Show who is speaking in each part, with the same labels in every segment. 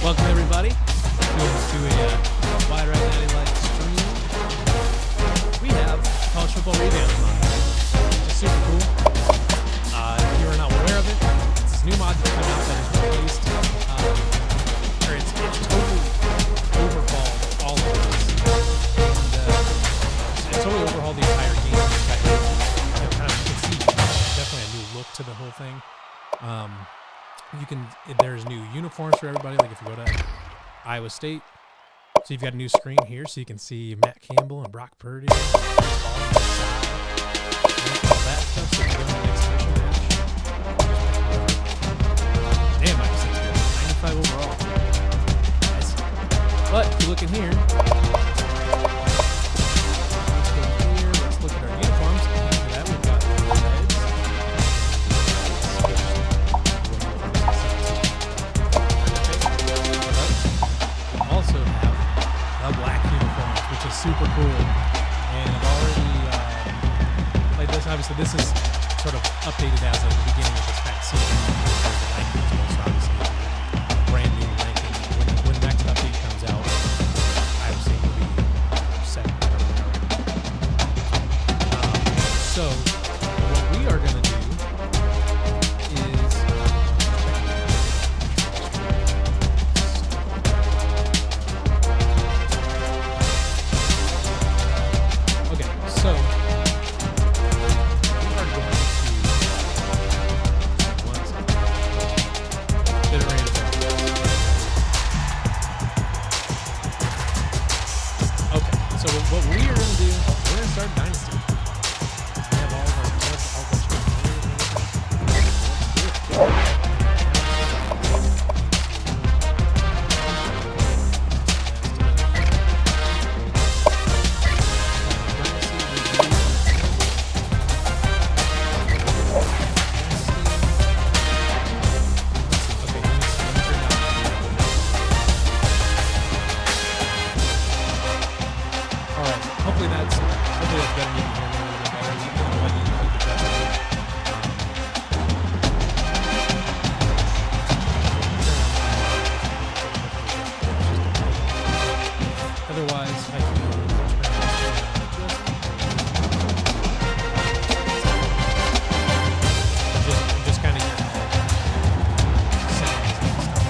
Speaker 1: Welcome everybody to a Wide Right 90 Light stream. We have College Football Revamped mod, which is super cool. If you are not aware of it, it's this new mod that's come out that is released, or it's totally overhauled all of this. And it's totally overhauled the entire game. You can see definitely a new look to the whole thing. There's new uniforms for everybody. Like if you go to Iowa State, so you've got a new screen here, so you can see Matt Campbell and Brock Purdy, all that stuff. So if you go to the next mission match, damn, I just think it's good. 95 overall. Nice. But if you look in here, let's go here. Let's look at our uniforms. After that, we've got reds. Also have the black uniforms, which is super cool, and I've already played this. Obviously, this is sort of updated as of the beginning of this past season. The rankings also obviously brand new ranking. When the next update comes out, obviously it will be set. So what we are going to do is So, we are going to generate a Okay, so what we are going to do, we're going to start Dynasty. We have all of our cards, all of our Hopefully that's better. You can hear me a little bit better. I need to keep it that way. Otherwise, I can just kind of get settings and stuff.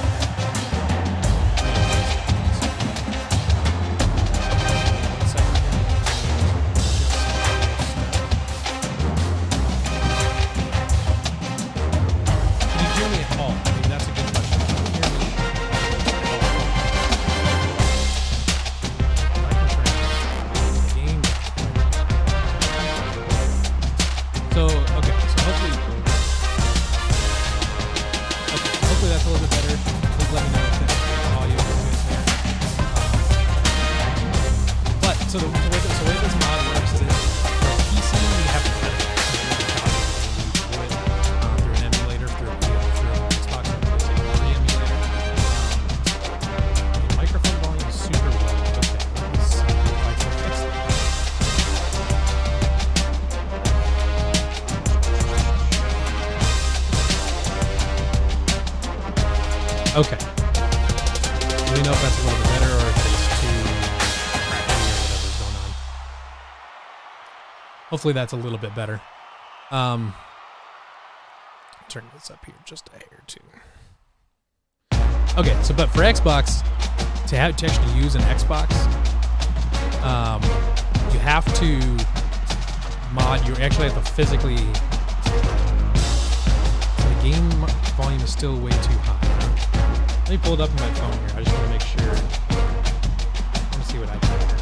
Speaker 1: Hopefully that's a little bit better. Please let me know if the audio is good there. But so the way this mod works is for PC you have to kind of do it through an emulator, through Xbox or PlayStation 3 emulator. The microphone volume is super low. Okay, let's see if I can fix it. Okay. Let me know if that's a little bit better or if it's too crappy or whatever's going on. Hopefully that's a little bit better. Turn this up here just a hair too. Okay, so but for Xbox, to actually use an Xbox, you have to mod. You actually have to physically. So the game volume is still way too high. Let me pull it up on my phone here. I just want to make sure. Let me see what I can do here.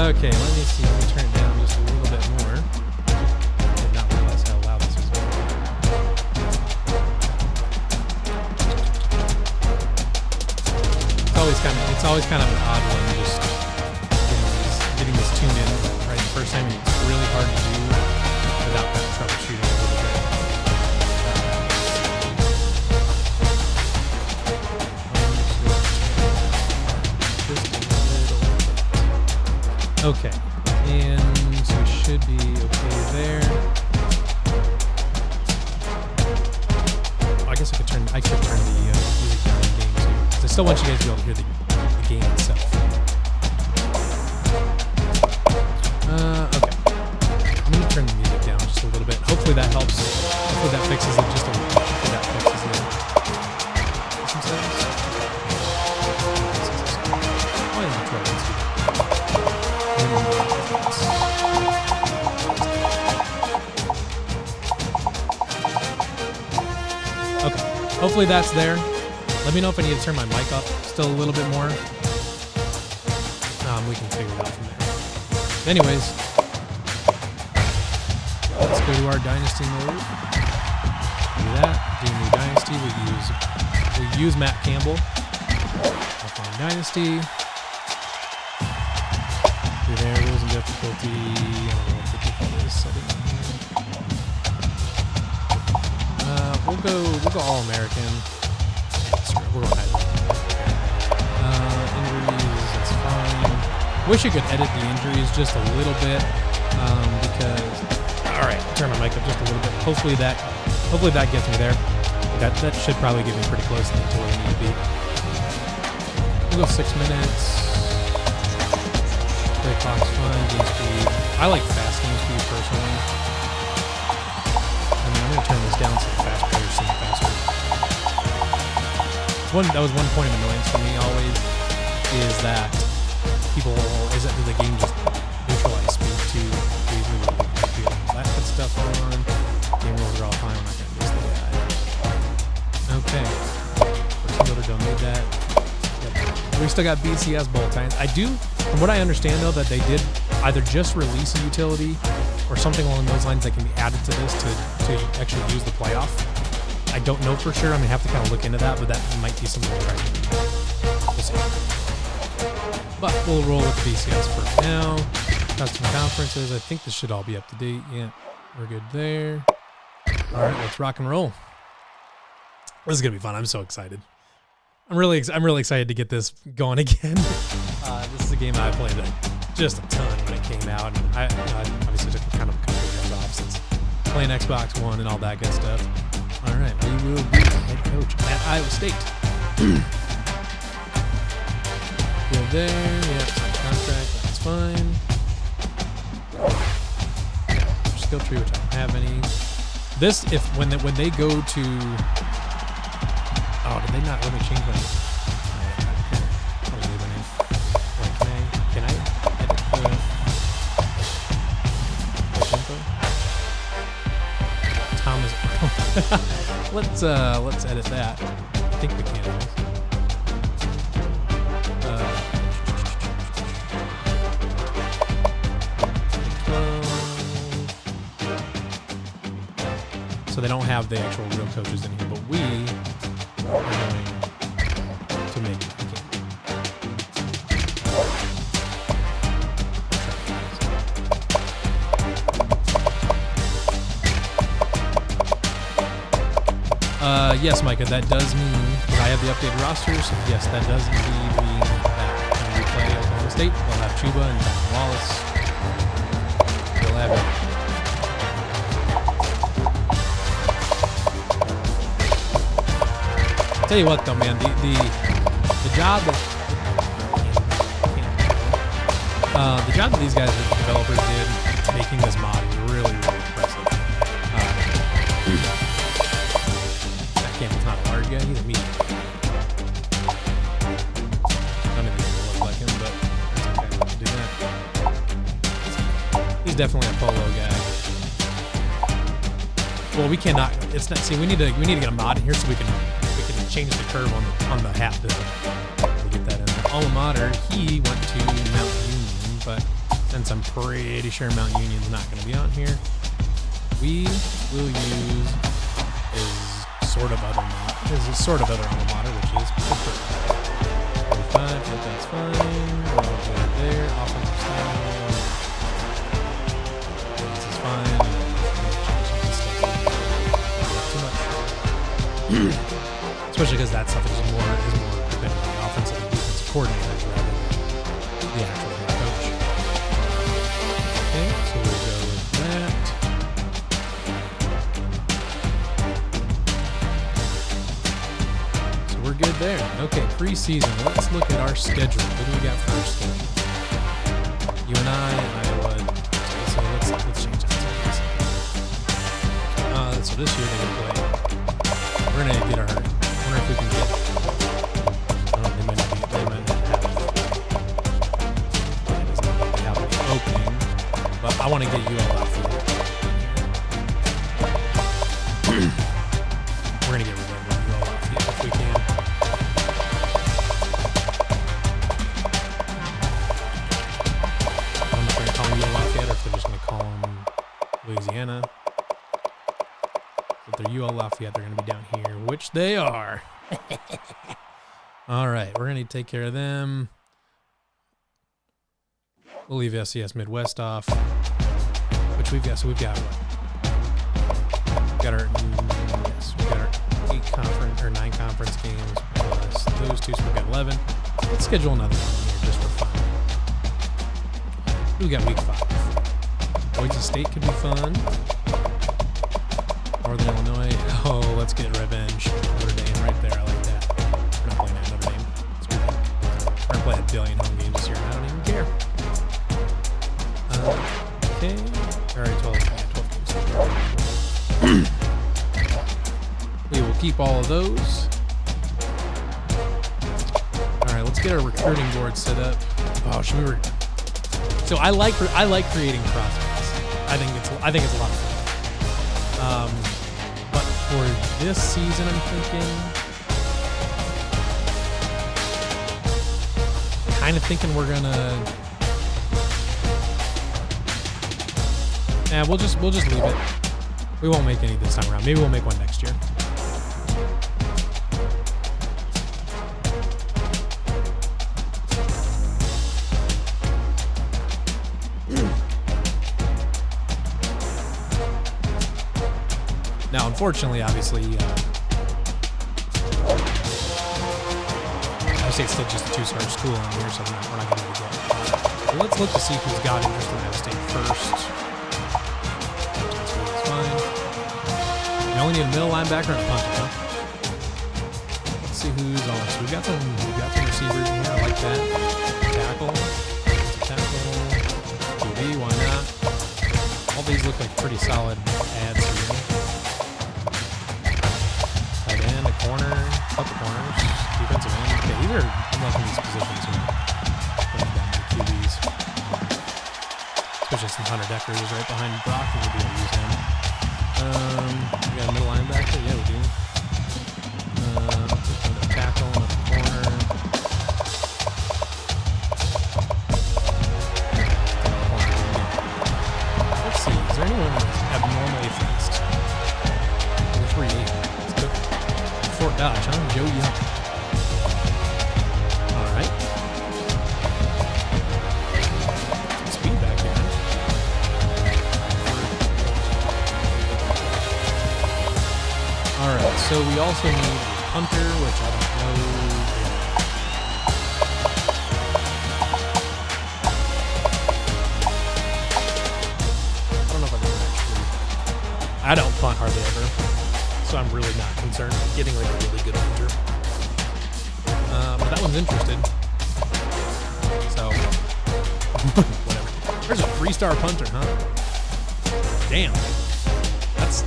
Speaker 1: Okay, let me see. Let me turn it down just a little bit more. I did not realize how loud this was going. It's always kind of an odd one, just getting this tuned in right the first time. It's really hard to do without kind of troubleshooting a little bit. Just a little. Okay, and so we should be okay there. I guess I could turn the music down in the game too, because I still want you guys to be able to hear the game itself. Okay. I'm going to turn the music down just a little bit. Hopefully that helps. Hopefully that fixes it just a little bit. Hopefully that fixes it. Some settings? Oh, yeah, that's right. Let's do that. Okay. Hopefully that's there. Let me know if I need to turn my mic up still a little bit more. We can figure it out from there. Anyways, let's go to our Dynasty mode. Do that. Do new Dynasty. We use Matt Campbell. Offline Dynasty. Do there. Rules and difficulty. I don't know what the default is setting on here. We'll go All American. We're going high. Injuries. That's fine. Wish you could edit the injuries just a little bit, because, all right, turn my mic up just a little bit. Hopefully that gets me there. That should probably get me pretty close to where we need to be. We'll go 6 minutes. Play clock's fine. Game speed. I like fast game speed personally. I mean, I'm gonna turn this down so the fast players seem faster. That was one point of annoyance for me always, is that the game just neutralize speed too easily with the field. That good stuff on. Game rules are all fine. I'm not going to miss the guy. Okay. First loader, don't need that. Yep. We still got BCS bowl times. From what I understand though, that they did either just release a utility or something along those lines that can be added to this to actually use the playoff. I don't know for sure. I'm going to have to kind of look into that, but that might be something to try. We'll see. But we'll roll with the BCS for now. Custom conferences. I think this should all be up to date. Yeah, we're good there. All right, let's rock and roll. This is gonna be fun. I'm so excited. I'm really excited to get this going again. This is a game I played just a ton when it came out, and I obviously took kind of a couple of years off since playing Xbox One and all that good stuff. All right, we will be head coach at Iowa State. Go there, yeah, contract, that's fine. Yeah, skill tree, which I don't have any. This, when they go to, oh, did they not let me change my? Can I edit the Thomas? Let's edit that. I think we can. So they don't have the actual real coaches in here, but we are going to make it. Yes, Micah, that does mean that I have the updated rosters. Yes, that does indeed mean that when we play Oklahoma State, we'll have Chuba and Zach Wallace. We'll have it. Tell you what, though, man, the job that these guys, the developers, did making this mod is really, really impressive. That Campbell's not a large guy; he's a medium. None of these look like him, but it's okay. We can do that. He's definitely a polo guy. Well, we cannot. It's not. See, we need to get a mod in here so we can change the curve on the hat to get that in there. Alma mater, he went to Mount Union, but since I'm pretty sure Mount Union's not going to be on here, we will use his sort of other alma mater, which is perfect. 45, yep, that's fine. We're all good there. Offensive style. This is fine. Too much. Especially because that stuff is more dependent on the offensive and defensive coordinators rather than the actual head coach. preseason. Let's look at our schedule. What do we got for our schedule? You and I, Iowa. So let's change that. So this year they can play. We're gonna get our. I wonder if we can get. They might not have. They have an opening, but I want to get UL out for We're gonna get rid of UL out if we can. I don't know if they're gonna call them UL Lafayette or if they're just gonna call them Louisiana. If they're UL Lafayette, they're going to be down here, which they are. All right, we're going to take care of them. We'll leave SCS Midwest off, which we've got. So we've got what? We got our 9 conference games plus those 2. So we've got 11. Let's schedule another one here just for fun. We got week 5. Boise State could be fun. Northern Illinois. Oh, let's get revenge. Notre Dame right there. I like that. We're not playing at Notre Dame. We're going to play a billion home games this year. I don't even care. Okay. All right, 12 games. We will keep all of those. All right, let's get our recruiting board set up. Oh, should we? So I like creating prospects. I think it's a lot of fun. But for this season, I'm thinking we're gonna. We'll just leave it. We won't make any this time around. Maybe we'll make one next year. Now, unfortunately, obviously, Ohio State's still just a 2-star school on here, so we're not going to get it. But let's look to see who's got interest in Ohio State first. That's fine. You only need a middle linebacker and a punter, huh? Let's see who's on. So we've got some receivers in here. I like that. Tackle. QB, why not? All these look like pretty solid ads here. Corner, couple corners, defensive end. Okay, I'm liking these positions here. Putting down the QBs. Especially since Hunter Decker is right behind Brock, and we'll be able to use him. We got a middle linebacker? Yeah, we do. A tackle, a corner. Let's see, is there anyone that's abnormally fast? 3-8. Fort Dodge, huh? Joe Young. All right. Some speed back here. All right, so we also need a punter, which I don't know. I don't know if I can actually. I don't punt hardly ever. So I'm really not concerned with getting like a really good punter. But that one's interested. So, whatever. There's a 3-star punter, huh? Damn. That's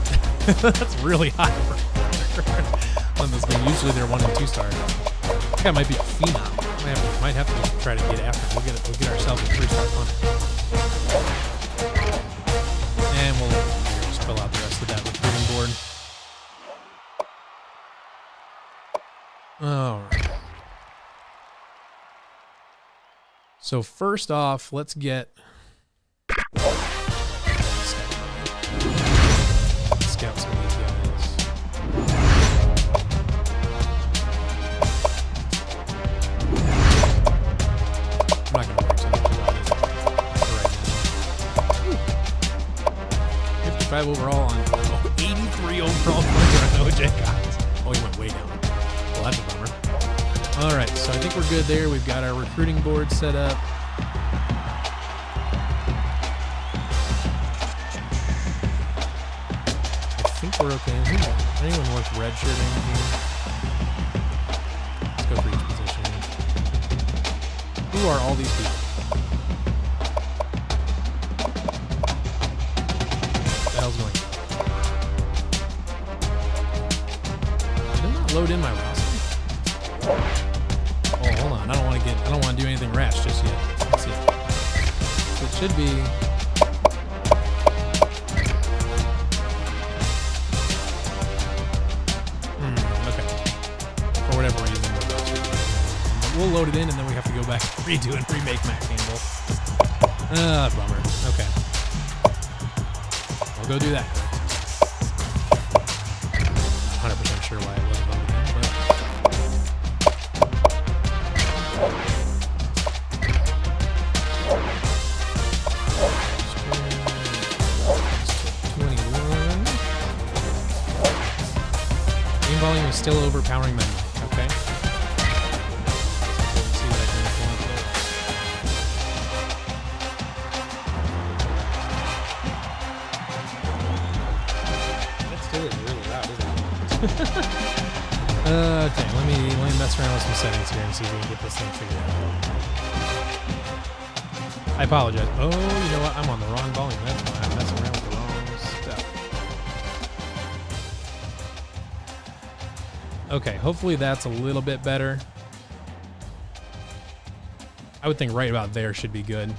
Speaker 1: that's really high for a punter on this game. Usually they're 1- and 2-star. I think I might be a phenom. Might have to just try to get after it. We'll get ourselves a 3-star punter. And we'll just fill out the rest of that recruiting board. All right. So first off, let's get scout some of these guys. I'm not going to worry too much about it for right now. 55 overall on 83 overall punter on OJ Cox. Oh, he went way down. Well, that's a bummer. All right, so I think we're good there. We've got our recruiting board set up. I think we're okay. Anyone worth redshirting here? Let's go for each position. Who are all these people? What the hell's going on? Did it not load in my roster? Oh, hold on. I don't want to do anything rash just yet. Let's see. So it should be. Okay. For whatever reason, we'll load it in and then we have to go back and redo and remake Matt Campbell. Bummer. Okay. I'll go do that. 100% sure why it wasn't loaded in, but. Game volume is still overpowering memory. Okay. Let's see what I can pull up there. That still is really loud, isn't it? Okay, let me mess around with some settings here and see if we can get this thing figured out. I apologize. Oh, you know what? I'm on the wrong volume. That's why I'm messing around with the wrong stuff. Okay, hopefully that's a little bit better. I would think right about there should be good,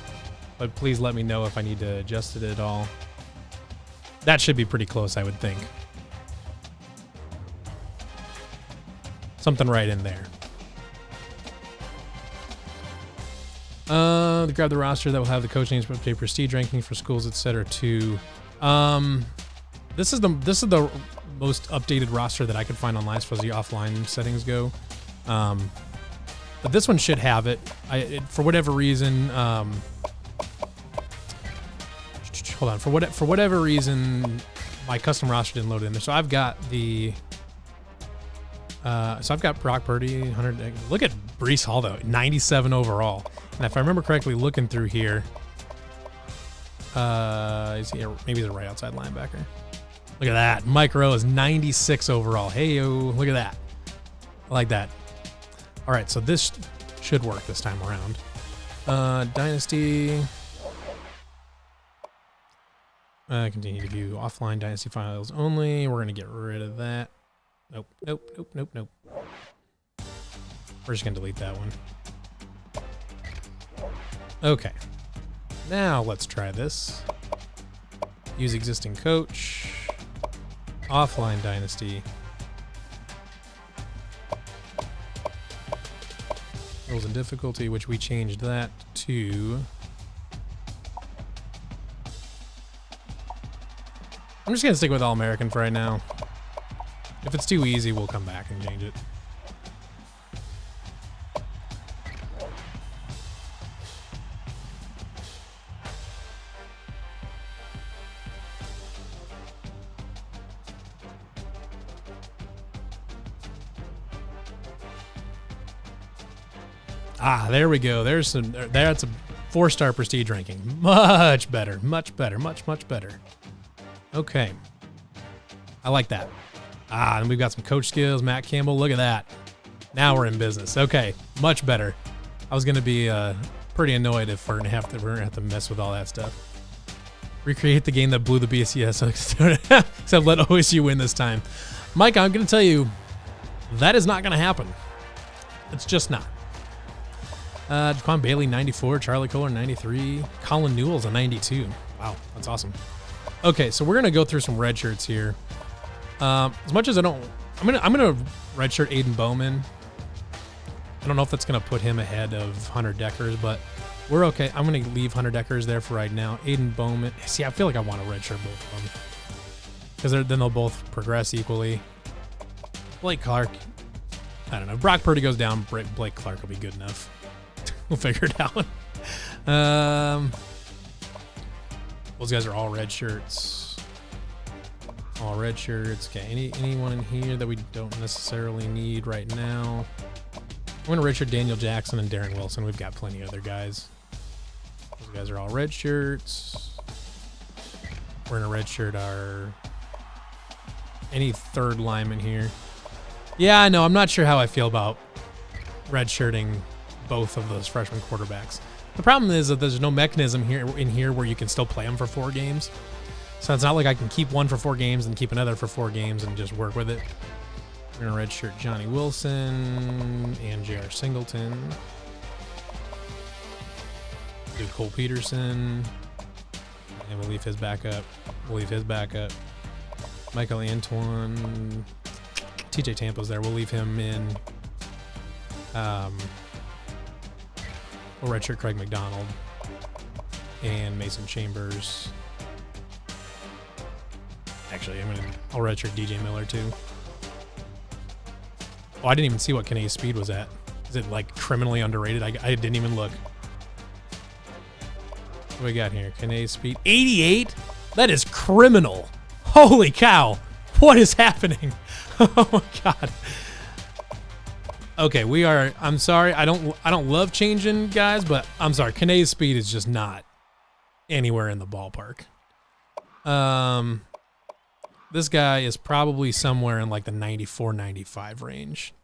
Speaker 1: but please let me know if I need to adjust it at all. That should be pretty close, I would think. Something right in there. Grab the roster that will have the coach names, update prestige ranking for schools, etc. Too. This is the most updated roster that I could find online as far as the offline settings go. But this one should have it. For whatever reason, hold on. For whatever reason, my custom roster didn't load in there. So I've got the. So I've got Brock Purdy, 100. Look at Breece Hall though, 97 overall. And if I remember correctly, looking through here, is he maybe he's a right outside linebacker. Look at that. Mike Rowe is 96 overall. Hey yo, look at that. I like that. All right, so this should work this time around. Dynasty. Continue to view offline Dynasty files only. We're gonna get rid of that. Nope, nope, nope, nope, nope. We're just gonna delete that one. Okay. Now let's try this. Use existing coach. Offline Dynasty. Rules and difficulty, which we changed that to. I'm just gonna stick with All-American for right now. If it's too easy, we'll come back and change it. Ah, there we go. That's a 4-star prestige ranking. Much better, much better, much better. Okay. I like that. Ah, and we've got some coach skills. Matt Campbell, look at that. Now we're in business. Okay, much better. I was going to be pretty annoyed if we're going to have to mess with all that stuff. Recreate the game that blew the BCS, except let OSU win this time. Mike, I'm going to tell you, that is not going to happen. It's just not. Jaquan Bailey, 94. Charlie Kohler, 93. Colin Newell's a 92. Wow, that's awesome. Okay, so we're going to go through some red shirts here. As much as I'm gonna redshirt Aiden Bowman. I don't know if that's gonna put him ahead of Hunter Deckers, but we're okay. I'm gonna leave Hunter Deckers there for right now. Aiden Bowman. See, I feel like I want to redshirt both of them because then they'll both progress equally. Blake Clark. I don't know. If Brock Purdy goes down, Blake Clark will be good enough. We'll figure it out. Those guys are all red shirts. All red shirts. Okay, anyone in here that we don't necessarily need right now? I'm going to redshirt Daniel Jackson and Darren Wilson. We've got plenty of other guys. Those guys are all red shirts. We're going to redshirt any third lineman here. Yeah, I know. I'm not sure how I feel about redshirting both of those freshman quarterbacks. The problem is that there's no mechanism here where you can still play them for 4 games. So it's not like I can keep one for 4 games and keep another for 4 games and just work with it. We're going to redshirt Johnny Wilson and J.R. Singleton. Do Cole Peterson. And we'll leave his backup. Michael Antoine. TJ Tampa's there. We'll leave him in. We'll redshirt Craig McDonald. And Mason Chambers. Actually, I'll redshirt DJ Miller too. Oh, I didn't even see what Kanae's speed was at. Is it like criminally underrated? I didn't even look. What do we got here? Kanae's speed 88? That is criminal. Holy cow. What is happening? Oh my god. Okay, I'm sorry. I don't love changing guys, but I'm sorry. Kanae's speed is just not anywhere in the ballpark. This guy is probably somewhere in like the 94, 95 range.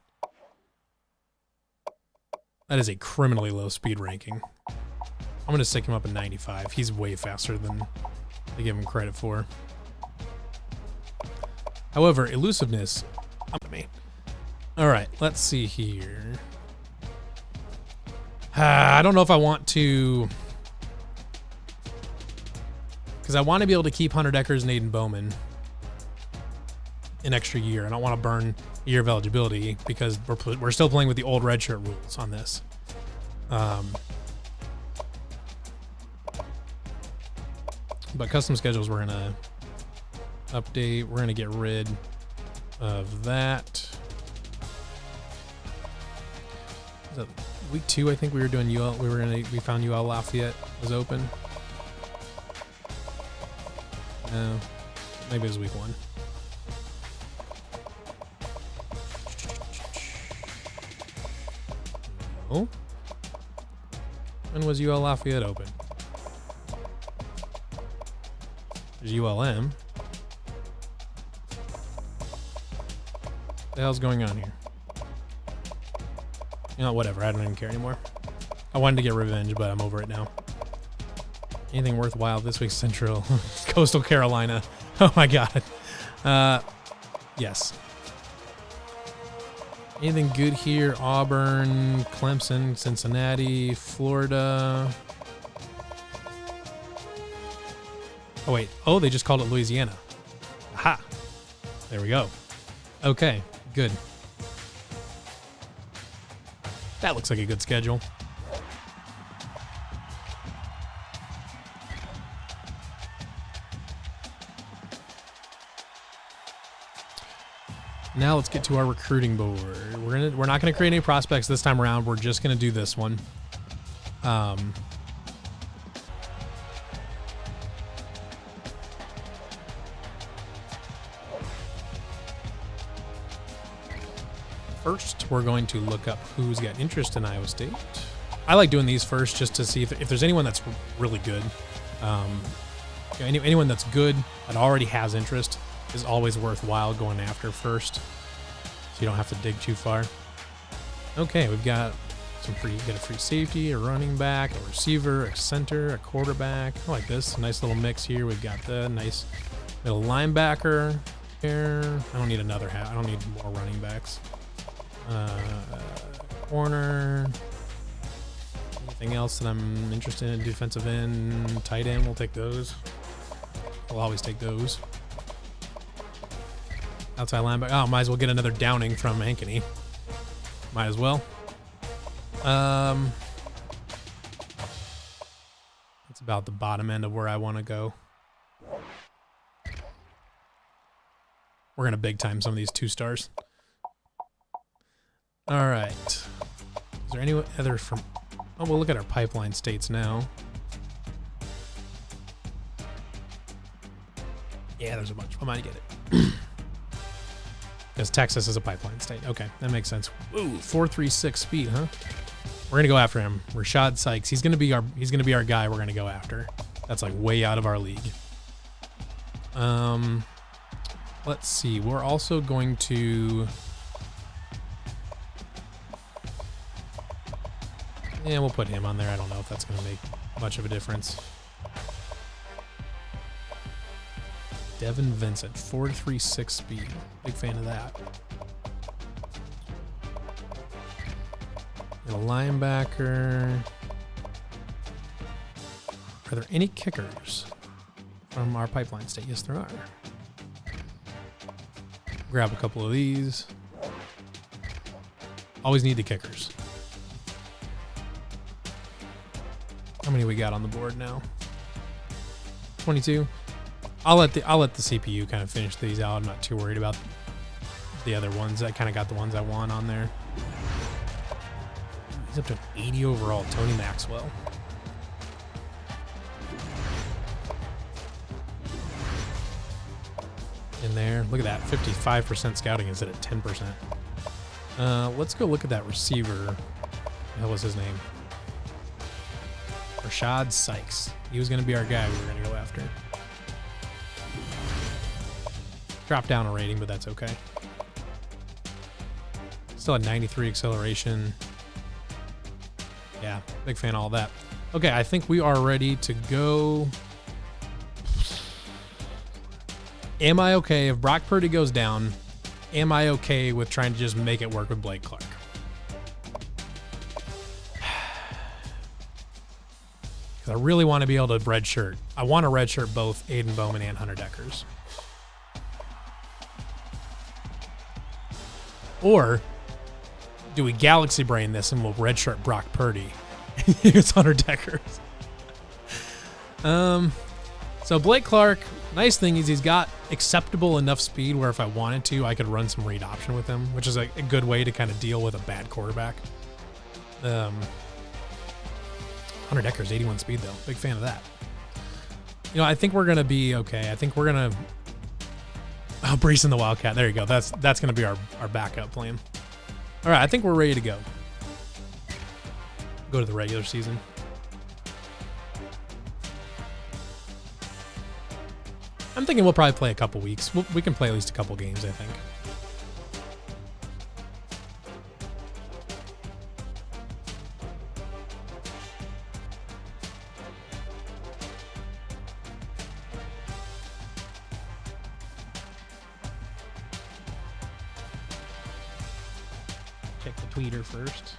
Speaker 1: That is a criminally low speed ranking. I'm going to stick him up at 95. He's way faster than I give him credit for. However, elusiveness, me. All right, let's see here. I don't know if I want to, because I want to be able to keep Hunter Deckers and Aiden Bowman an extra year. I don't want to burn a year of eligibility because we're still playing with the old redshirt rules on this. But custom schedules, we're gonna update. We're gonna get rid of that. Week 2, I think we were doing UL. We found UL Lafayette was open. No, maybe it was week 1. No. When was UL Lafayette open? There's ULM. What the hell's going on here? You know, whatever. I don't even care anymore. I wanted to get revenge, but I'm over it now. Anything worthwhile this week's Central? Coastal Carolina. Oh my god. Yes. Anything good here? Auburn, Clemson, Cincinnati, Florida. Oh wait. Oh, they just called it Louisiana. Aha. There we go. Okay. Good. That looks like a good schedule. Now let's get to our recruiting board. We're not gonna create any prospects this time around. We're just gonna do this one. First, we're going to look up who's got interest in Iowa State. I like doing these first just to see if there's anyone that's really good. Anyone that's good that already has interest is always worthwhile going after first, so you don't have to dig too far. Okay, we've got some get a free safety, a running back, a receiver, a center, a quarterback. I like this. Nice little mix here. We've got the nice little linebacker here. I don't need another hat. I don't need more running backs. Corner. Anything else that I'm interested in? Defensive end, tight end. We'll take those. We'll always take those. Outside linebacker. Oh, might as well get another downing from Ankeny. Might as well. That's about the bottom end of where I want to go. We're going to big time some of these 2 stars. All right. Is there any other from... Oh, we'll look at our pipeline states now. Yeah, there's a bunch. I might get it. Because Texas is a pipeline state. Okay, that makes sense. Ooh, 4.36 speed, huh? We're gonna go after him. Rashad Sykes. He's gonna be our guy. We're gonna go after. That's like way out of our league. Let's see. We're also going to. Yeah, we'll put him on there. I don't know if that's going to make much of a difference. Devin Vincent, 4.36 speed. Big fan of that. And a linebacker. Are there any kickers from our pipeline state? Yes, there are. Grab a couple of these. Always need the kickers. How many we got on the board now? 22. I'll let the CPU kind of finish these out. I'm not too worried about the other ones. I kind of got the ones I want on there. He's up to 80 overall. Tony Maxwell. In there. Look at that. 55% scouting instead of 10%. Let's go look at that receiver. What the hell was his name? Rashad Sykes. He was going to be our guy we were going to go after. Drop down a rating, but that's okay. Still at 93 acceleration. Yeah, big fan of all that. Okay, I think we are ready to go. Am I okay if Brock Purdy goes down? Am I okay with trying to just make it work with Blake Clark? Because I really want to be able to redshirt. I want to redshirt both Aiden Bowman and Hunter Deckers. Or do we galaxy brain this and we'll redshirt Brock Purdy and use Hunter Deckers? So Blake Clark, nice thing is he's got acceptable enough speed where if I wanted to, I could run some read option with him, which is a good way to kind of deal with a bad quarterback. Hunter Deckers, 81 speed though. Big fan of that. You know, I think we're going to be okay. I think we're going to... Oh, Brees and the Wildcat. There you go. That's going to be our backup plan. All right, I think we're ready to go. Go to the regular season. I'm thinking we'll probably play a couple weeks. We can play at least a couple games, I think. Check the tweeter first.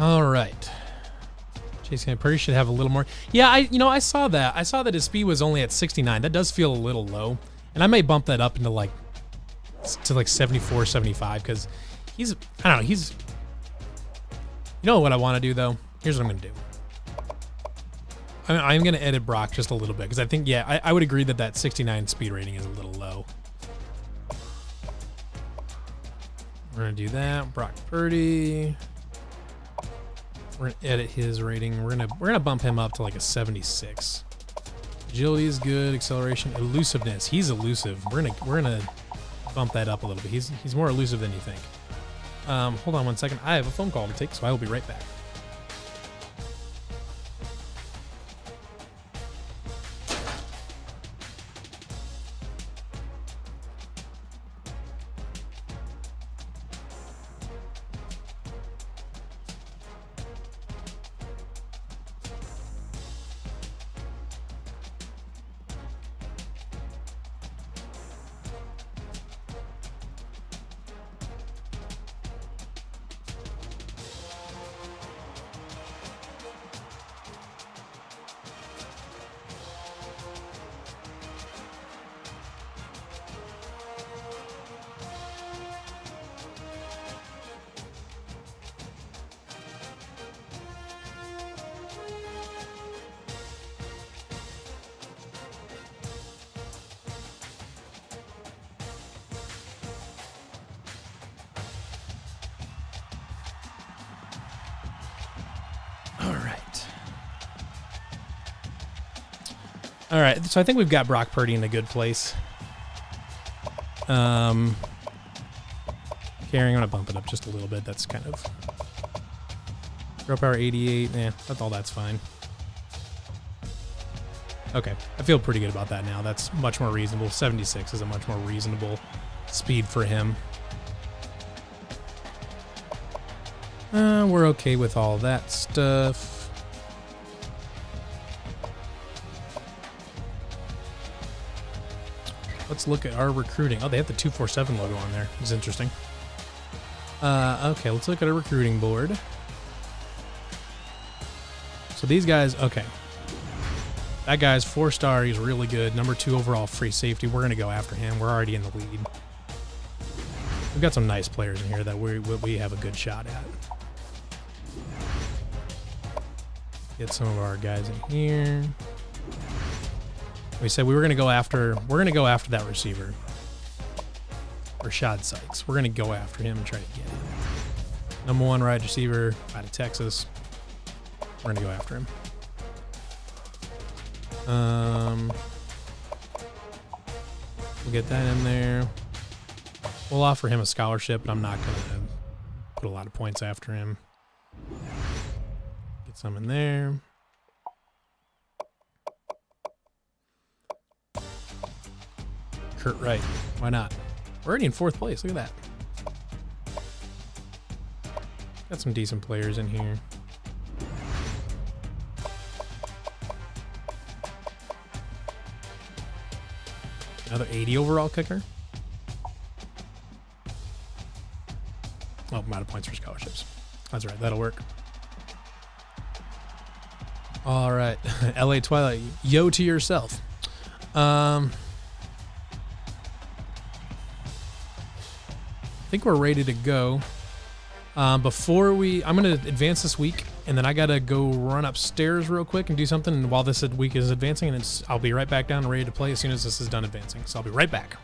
Speaker 1: All right. Chase Purdy should have a little more. Yeah, I saw that. I saw that his speed was only at 69. That does feel a little low. And I may bump that up into like 74, 75 because he's, I don't know, he's, you know what I want to do though? Here's what I'm going to do. I'm going to edit Brock just a little bit because I think, yeah, I would agree that 69 speed rating is a little low. We're going to do that. Brock Purdy. We're gonna edit his rating. We're gonna bump him up to like a 76. Agility is good. Acceleration, elusiveness. He's elusive. We're gonna bump that up a little bit. He's more elusive than you think. Hold on one second. I have a phone call to take, so I will be right back. All right, so I think we've got Brock Purdy in a good place. Carrying, I'm going to bump it up just a little bit. That's kind of... Throw power 88. That's fine. Okay, I feel pretty good about that now. That's much more reasonable. 76 is a much more reasonable speed for him. We're okay with all that stuff. Let's look at our recruiting. Oh, they have the 247 logo on there. It's interesting. Okay, let's look at our recruiting board. So these guys, okay. That guy's 4-star. He's really good. Number 2 overall free safety. We're going to go after him. We're already in the lead. We've got some nice players in here that we have a good shot at. Get some of our guys in here. We said we were going to go after. We're going to go after that receiver, Rashad Sykes. We're going to go after him and try to get him. Number 1 wide receiver out of Texas. We're going to go after him. We'll get that in there. We'll offer him a scholarship, but I'm not going to put a lot of points after him. Get some in there. Kurt Wright. Why not? We're already in 4th place. Look at that. Got some decent players in here. Another 80 overall kicker. Oh, I'm out of points for scholarships. That's right. That'll work. All right. LA Twilight. Yo to yourself. I think we're ready to go. I'm going to advance this week, and then I got to go run upstairs real quick and do something. And while this week is advancing, and I'll be right back down and ready to play as soon as this is done advancing. So I'll be right back.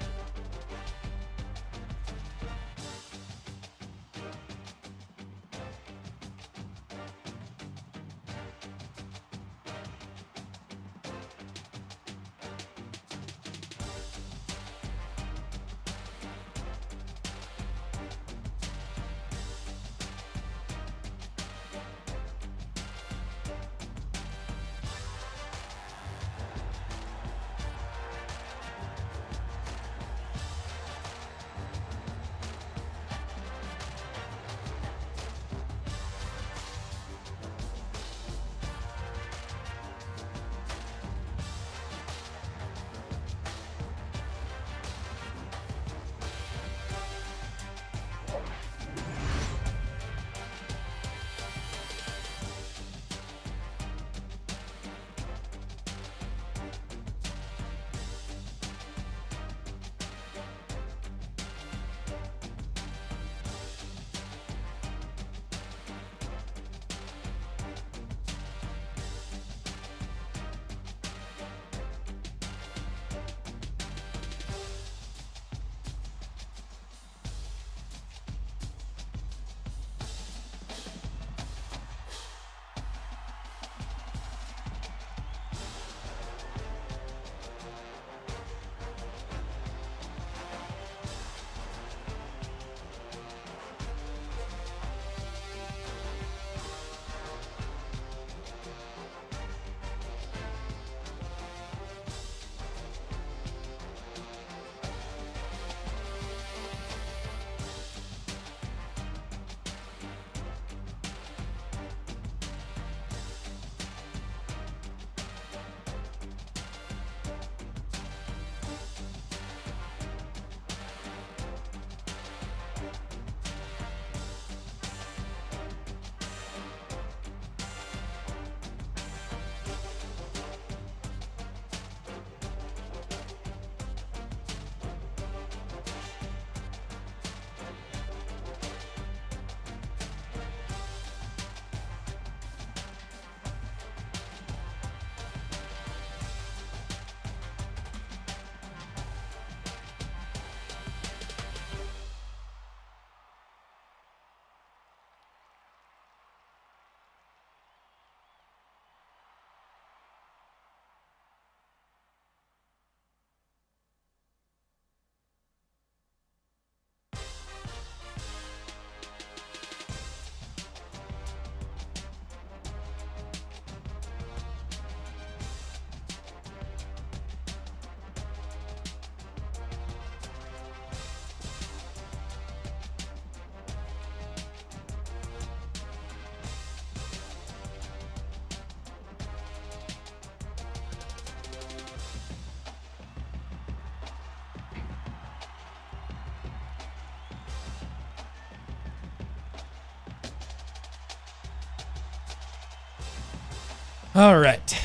Speaker 1: All right.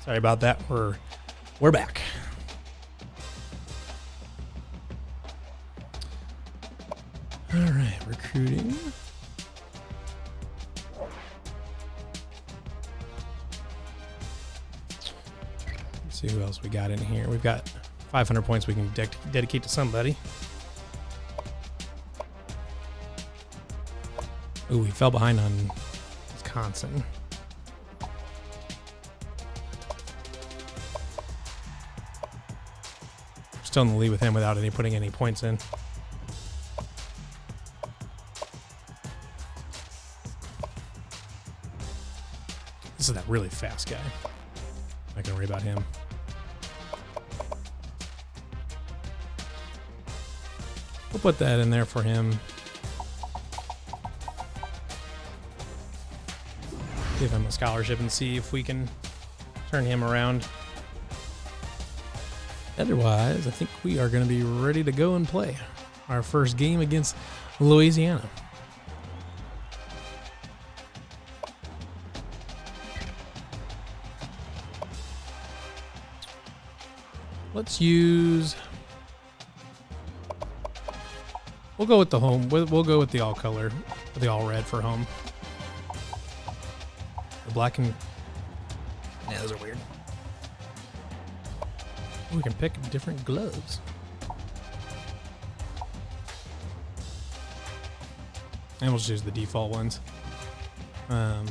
Speaker 1: Sorry about that. We're back. All right, recruiting. Let's see who else we got in here. We've got 500 points we can dedicate to somebody. Ooh, we fell behind on Wisconsin. Still in the lead with him without putting any points in. This is that really fast guy. Not gonna worry about him. We'll put that in there for him. Give him a scholarship and see if we can turn him around. Otherwise, I think we are going to be ready to go and play our first game against Louisiana. Let's use... We'll go with the home. We'll go with the all color, the all red for home. The black and... Yeah, those are weird. We can pick different gloves. And we'll just use the default ones. The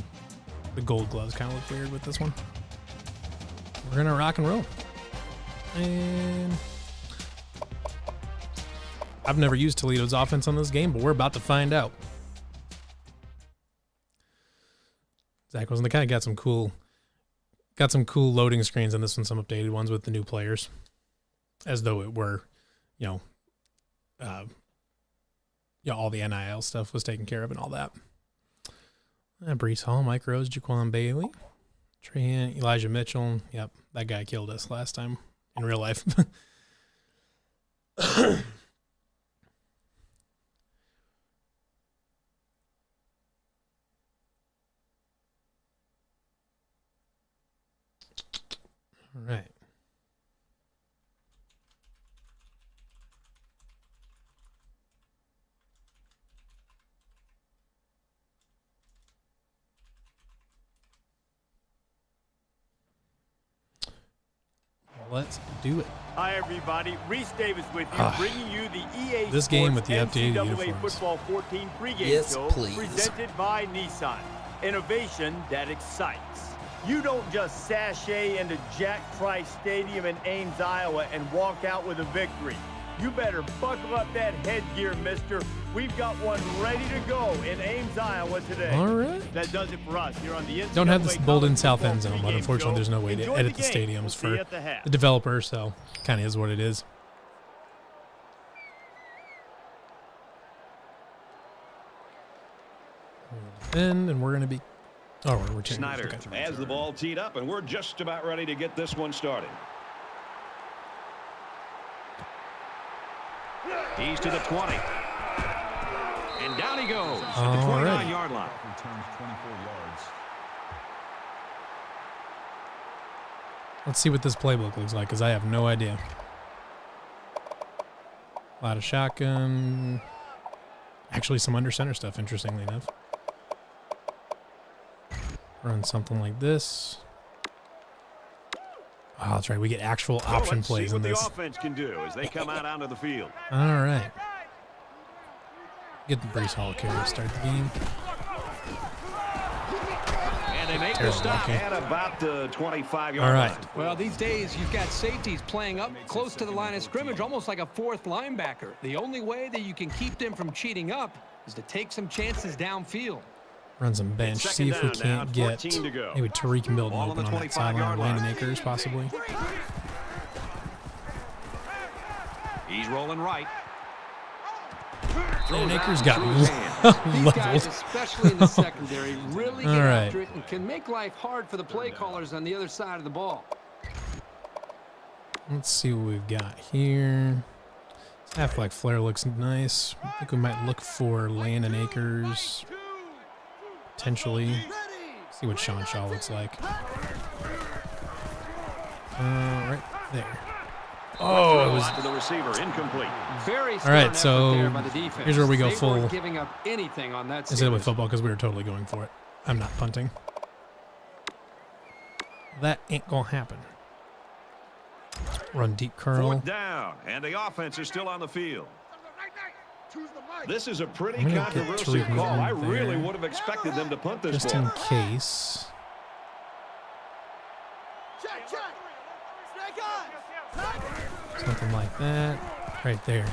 Speaker 1: gold gloves kind of look weird with this one. We're gonna rock and roll. And I've never used Toledo's offense on this game, but we're about to find out. Zach was kind of got some cool loading screens on this one, some updated ones with the new players, as though it were, all the NIL stuff was taken care of and all that. Brees Hall, Mike Rose, Jaquan Bailey, Trahan, Elijah Mitchell. Yep, that guy killed us last time in real life. All right. Let's do it.
Speaker 2: Hi, everybody. Reese Davis with you, bringing you the EA
Speaker 1: this
Speaker 2: Sports
Speaker 1: game with the updated
Speaker 2: NCAA
Speaker 1: uniforms.
Speaker 2: Football 14 pregame show
Speaker 3: please.
Speaker 2: presented by Nissan. Innovation that excites. You don't just sashay into Jack Trice Stadium in Ames, Iowa, and walk out with a victory. You better buckle up that headgear, mister. We've got one ready to go in Ames, Iowa today.
Speaker 1: All right.
Speaker 2: That does it for us here on the NCAA
Speaker 1: Don't have this Bolden South end zone,
Speaker 2: pregame
Speaker 1: but unfortunately
Speaker 2: show.
Speaker 1: there's no way to
Speaker 2: Enjoy
Speaker 1: edit the
Speaker 2: game.
Speaker 1: stadiums
Speaker 2: We'll see you
Speaker 1: for
Speaker 2: at the half.
Speaker 1: the developer, so kind of is what it is. And we're going to be... Oh, we're changing.
Speaker 4: Snyder has the ball teed up, and we're just about ready to get this one started. He's to the 20. And down he goes at the 29-yard line.
Speaker 5: Returns 24 yards.
Speaker 1: Let's see what this playbook looks like, because I have no idea. A lot of shotgun. Actually, some under center stuff, interestingly enough. Run something like this. Oh, that's right. We get actual option plays in this.
Speaker 4: See what the offense can do as they come out onto the field.
Speaker 1: All right. Get the Brees Hall carry to start the game.
Speaker 4: And they make the stop at about the 25-yard line.
Speaker 1: All right.
Speaker 6: Well, these days you've got safeties playing up close to the line of scrimmage, almost like a fourth linebacker. The only way that you can keep them from cheating up is to take some chances downfield.
Speaker 1: Run some bench. See if we can't get maybe Tariq Milton open on that sideline, or Landon Akers possibly.
Speaker 4: He's rolling right.
Speaker 1: And Akers got
Speaker 6: These guys,
Speaker 1: leveled.
Speaker 6: especially in the secondary, really get
Speaker 1: All right.
Speaker 6: after it and can make life hard for the play callers on the other side of the ball.
Speaker 1: Let's see what we've got here. Half-like flare looks nice. I think we might look for Landon Akers. Potentially. See what Sean Shaw looks like. Right there. Oh, it was.
Speaker 4: To the receiver, incomplete.
Speaker 6: Very
Speaker 1: All right, so
Speaker 6: there by the defense.
Speaker 1: here's where we go
Speaker 6: They
Speaker 1: full.
Speaker 6: weren't giving up anything on that
Speaker 1: Instead with football because we were totally going for it. I'm not punting. That ain't gonna happen. Run deep curl.
Speaker 4: 4th down, and the offense is still on the field. This is a pretty
Speaker 1: I'm gonna get
Speaker 4: controversial
Speaker 1: Tariq
Speaker 4: call. I
Speaker 1: Milton
Speaker 4: really
Speaker 1: there.
Speaker 4: would have expected them to punt this
Speaker 1: Just
Speaker 4: ball.
Speaker 1: in case. Something like that. Right there.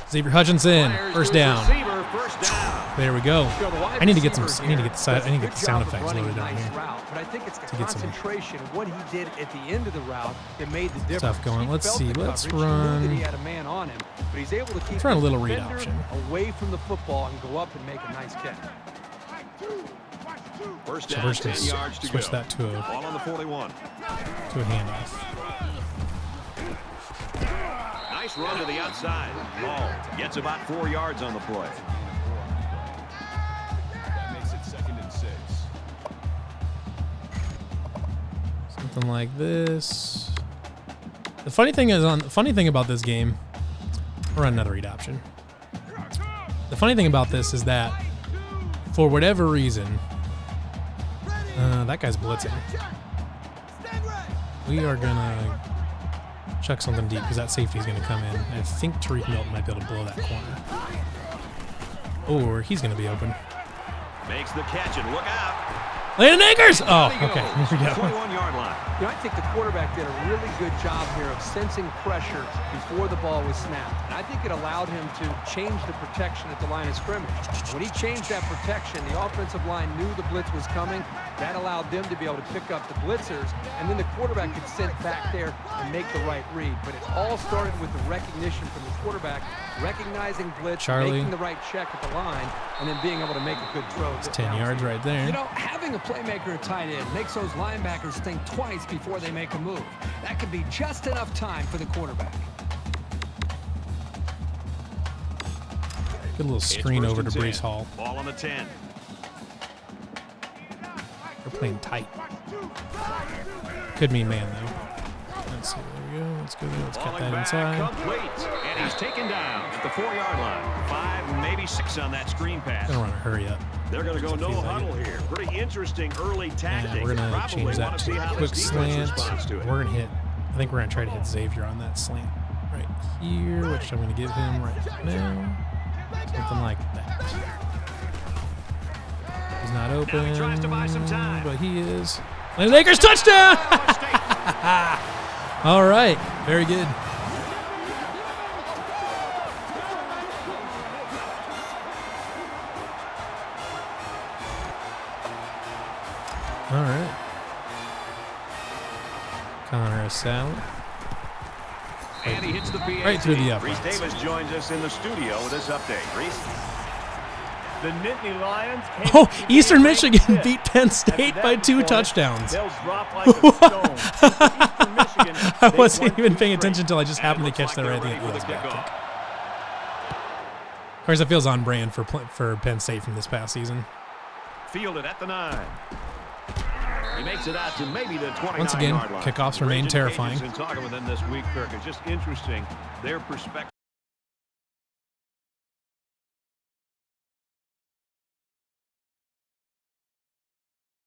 Speaker 1: Xavier Hutchinson, first down.
Speaker 4: Receiver, first down.
Speaker 1: There we go.
Speaker 6: You know, the wide
Speaker 1: I need to get some.
Speaker 6: receiver
Speaker 1: I need to
Speaker 6: here
Speaker 1: get the side.
Speaker 6: does
Speaker 1: I
Speaker 6: a
Speaker 1: need to
Speaker 6: good
Speaker 1: get the sound
Speaker 6: job of
Speaker 1: effects
Speaker 6: running
Speaker 1: loaded
Speaker 6: a
Speaker 1: down
Speaker 6: nice
Speaker 1: here.
Speaker 6: route, but I think it's the
Speaker 1: to get some
Speaker 6: concentration, what he did at the end of the route that made the difference.
Speaker 1: Stuff going.
Speaker 6: He
Speaker 1: Let's
Speaker 6: felt
Speaker 1: see.
Speaker 6: the
Speaker 1: Let's
Speaker 6: coverage. He knew
Speaker 1: run.
Speaker 6: that he had a man on him, but he's able to keep
Speaker 1: Let's run a
Speaker 6: the
Speaker 1: little read
Speaker 6: defender
Speaker 1: option.
Speaker 6: away from the football and go up and make a nice catch.
Speaker 4: First
Speaker 1: So
Speaker 4: down,
Speaker 1: we're just
Speaker 4: 10
Speaker 1: gonna
Speaker 4: yards to
Speaker 1: switch
Speaker 4: go.
Speaker 1: that to a
Speaker 4: Ball on the 41.
Speaker 1: handoff.
Speaker 4: Nice run to the outside. Ball gets about 4 yards on the play.
Speaker 5: That makes it 2nd and 6.
Speaker 1: Something like this. The funny thing about this game, we'll run another read option. The funny thing about this is that for whatever reason, that guy's blitzing. We are gonna chuck something deep because that safety is gonna come in. And I think Tariq Milton might be able to blow that corner. Or he's gonna be open.
Speaker 4: Makes the catch and look out.
Speaker 1: Landon Akers! Oh,
Speaker 4: Down he
Speaker 1: okay.
Speaker 4: goes.
Speaker 1: Here we go.
Speaker 4: 21-yard line.
Speaker 6: You know, I think the quarterback did a really good job here of sensing pressure before the ball was snapped. And I think it allowed him to change the protection at the line of scrimmage. When he changed that protection, the offensive line knew the blitz was coming. That allowed them to be able to pick up the blitzers, and then the quarterback could sit back there and make the right read. But it all started with the recognition from the quarterback, recognizing blitz,
Speaker 1: Charlie.
Speaker 6: making the right check at the line, and then being able to make a good throw.
Speaker 1: It's 10 yards right there.
Speaker 6: You know, having a playmaker at tight end makes those linebackers think twice before they make a move. That could be just enough time for the quarterback.
Speaker 1: Good little
Speaker 4: It's
Speaker 1: screen
Speaker 4: 1st
Speaker 1: over
Speaker 4: and
Speaker 1: to
Speaker 4: 10.
Speaker 1: Brees Hall.
Speaker 4: Ball on the 10.
Speaker 1: We're playing tight. Could mean man, though. Let's see. There we go. Let's go. Let's cut
Speaker 4: Falling
Speaker 1: that
Speaker 4: back,
Speaker 1: inside.
Speaker 4: complete. And he's taken down at the 4-yard line. 5, maybe 6 on that screen pass.
Speaker 1: Gonna run a hurry up.
Speaker 4: They're going to go
Speaker 1: Just
Speaker 4: no
Speaker 1: feel like
Speaker 4: huddle
Speaker 1: it.
Speaker 4: here. Pretty interesting early tactic.
Speaker 1: And we're gonna
Speaker 4: Probably
Speaker 1: change that
Speaker 4: wanna see
Speaker 1: to
Speaker 4: how
Speaker 1: a quick
Speaker 4: this defense
Speaker 1: slant.
Speaker 4: responds to it.
Speaker 1: We're gonna hit. I think we're gonna try to hit Xavier on that slant right here, which I'm gonna give him right now. Something like that. He's not open.
Speaker 4: Now he tries to buy some time.
Speaker 1: But he is. Landon Akers touchdown! All right, very good. All right. Connor Sally.
Speaker 4: And he hits the PAT.
Speaker 1: Right through the
Speaker 4: Reese
Speaker 1: uprights.
Speaker 4: Davis joins us in the studio with this update. Reese?
Speaker 2: The Nittany Lions came
Speaker 1: Oh,
Speaker 2: to the
Speaker 1: Eastern
Speaker 2: game
Speaker 1: Michigan
Speaker 2: fifth.
Speaker 1: beat Penn
Speaker 2: After
Speaker 1: State
Speaker 2: that
Speaker 1: by 2
Speaker 2: point,
Speaker 1: touchdowns.
Speaker 2: They'll drop like a stone. Eastern Michigan,
Speaker 1: I
Speaker 2: they
Speaker 1: wasn't
Speaker 2: won
Speaker 1: even
Speaker 2: 2
Speaker 1: paying
Speaker 2: straight.
Speaker 1: attention until I just happened to
Speaker 4: Looks
Speaker 1: catch
Speaker 4: like
Speaker 1: that
Speaker 4: they're
Speaker 1: right
Speaker 4: ready
Speaker 1: at
Speaker 4: for
Speaker 1: the
Speaker 4: the
Speaker 1: end.
Speaker 4: kickoff.
Speaker 1: Of course, it feels on brand for Penn State from this past season.
Speaker 4: Fielded at the 9. He makes it out to maybe the 29-yard line.
Speaker 1: Once again, kickoffs remain
Speaker 4: Raging
Speaker 1: terrifying.
Speaker 4: Cajuns in talking with them this week, Kirk. It's just interesting their perspective.